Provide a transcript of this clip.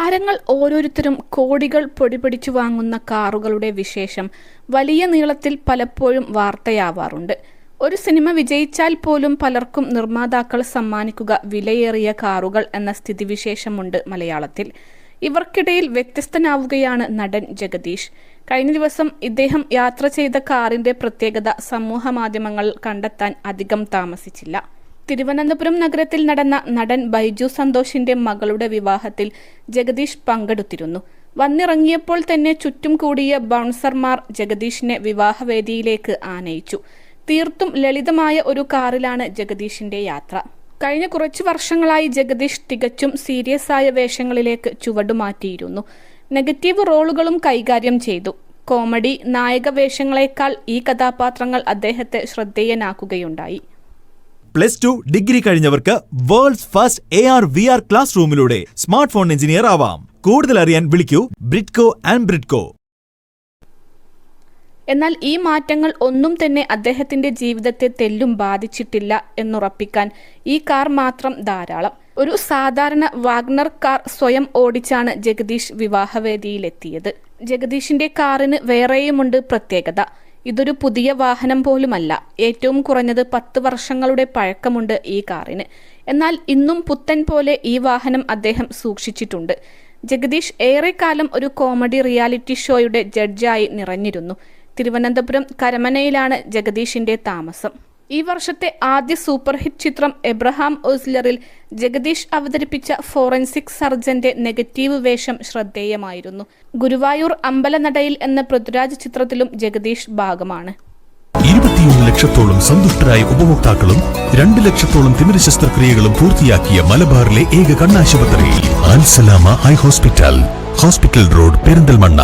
താരങ്ങൾ ഓരോരുത്തരും കോടികൾ പൊടിപിടിച്ചു വാങ്ങുന്ന കാറുകളുടെ വിശേഷം വലിയ നീളത്തിൽ പലപ്പോഴും വാർത്തയാവാറുണ്ട്. ഒരു സിനിമ വിജയിച്ചാൽ പോലും പലർക്കും നിർമ്മാതാക്കൾ സമ്മാനിക്കുക വിലയേറിയ കാറുകൾ എന്ന സ്ഥിതിവിശേഷമുണ്ട് മലയാളത്തിൽ. ഇവർക്കിടയിൽ വ്യത്യസ്തനാവുകയാണ് നടൻ ജഗദീഷ്. കഴിഞ്ഞ ദിവസം ഇദ്ദേഹം യാത്ര ചെയ്ത കാറിന്റെ പ്രത്യേകത സമൂഹ മാധ്യമങ്ങൾ കണ്ടെത്താൻ അധികം താമസിച്ചില്ല. തിരുവനന്തപുരം നഗരത്തിൽ നടന്ന നടൻ ബൈജു സന്തോഷിന്റെ മകളുടെ വിവാഹത്തിൽ ജഗദീഷ് പങ്കെടുത്തിരുന്നു. വന്നിറങ്ങിയപ്പോൾ തന്നെ ചുറ്റും കൂടിയ ബൗൺസർമാർ ജഗദീഷിനെ വിവാഹവേദിയിലേക്ക് ആനയിച്ചു. തീർത്തും ലളിതമായ ഒരു കാറിലാണ് ജഗദീഷിന്റെ യാത്ര. കഴിഞ്ഞ കുറച്ചു വർഷങ്ങളായി ജഗദീഷ് തികച്ചും സീരിയസ് ആയ വേഷങ്ങളിലേക്ക് ചുവടുമാറ്റിയിരുന്നു. നെഗറ്റീവ് റോളുകളും കൈകാര്യം ചെയ്തു. കോമഡി നായക വേഷങ്ങളെക്കാൾ ഈ കഥാപാത്രങ്ങൾ അദ്ദേഹത്തെ ശ്രദ്ധേയനാക്കുകയുണ്ടായി. +2 ഡിഗ്രി കഴിഞ്ഞവർക്ക് world's first AR VR class റൂമിലൂടെ സ്മാർട്ട് ഫോൺ എഞ്ചിനീയർ ആവാം. കൂടുതൽ അറിയാൻ വിളിക്കൂ ബ്രിഡ്കോ ആൻഡ് ബ്രിഡ്കോ. എന്നാൽ ഈ മാറ്റങ്ങൾ ഒന്നും തന്നെ അദ്ദേഹത്തിന്റെ ജീവിതത്തെ തെല്ലും ബാധിച്ചിട്ടില്ല എന്നുറപ്പിക്കാൻ ഈ കാർ മാത്രം ധാരാളം. ഒരു സാധാരണ വാഗ്നർ കാർ സ്വയം ഓടിച്ചാണ് ജഗദീഷ് വിവാഹവേദിയിലെത്തിയത്. ജഗദീഷിന്റെ കാറിന് വേറെയുമുണ്ട് പ്രത്യേകത. ഇതൊരു പുതിയ വാഹനം പോലുമല്ല. ഏറ്റവും കുറഞ്ഞത് 10 വർഷങ്ങളുടെ പഴക്കമുണ്ട് ഈ കാറിന്. എന്നാൽ ഇന്നും പുത്തൻ പോലെ ഈ വാഹനം അദ്ദേഹം സൂക്ഷിച്ചിട്ടുണ്ട്. ജഗദീഷ് ഏറെക്കാലം ഒരു കോമഡി റിയാലിറ്റി ഷോയുടെ ജഡ്ജായി നിറഞ്ഞിരുന്നു. തിരുവനന്തപുരം കരമനയിലാണ് ജഗദീഷിന്റെ താമസം. ഈ വർഷത്തെ ആദ്യ സൂപ്പർ ഹിറ്റ് ചിത്രം എബ്രഹാം ഓസ്ലറിൽ ജഗദീഷ് അവതരിപ്പിച്ച ഫോറൻസിക് സർജന്റെ നെഗറ്റീവ് വേഷം ശ്രദ്ധേയമായിരുന്നു. ഗുരുവായൂർ അമ്പലനടയിൽ എന്ന പൃഥ്വിരാജ് ചിത്രത്തിലും ജഗദീഷ് ഭാഗമാണ്. 21 ലക്ഷത്തോളം സന്തുഷ്ടരായ ഉപഭോക്താക്കളും 2 ലക്ഷത്തോളം തിമിര ശസ്ത്രക്രിയകളും പൂർത്തിയാക്കിയ മലബാറിലെ ഏക കണ്ണാശുപത്രി അൽ സലാമ ഹൈ ഹോസ്പിറ്റൽ റോഡ് പെരിന്തൽമണ്ണ.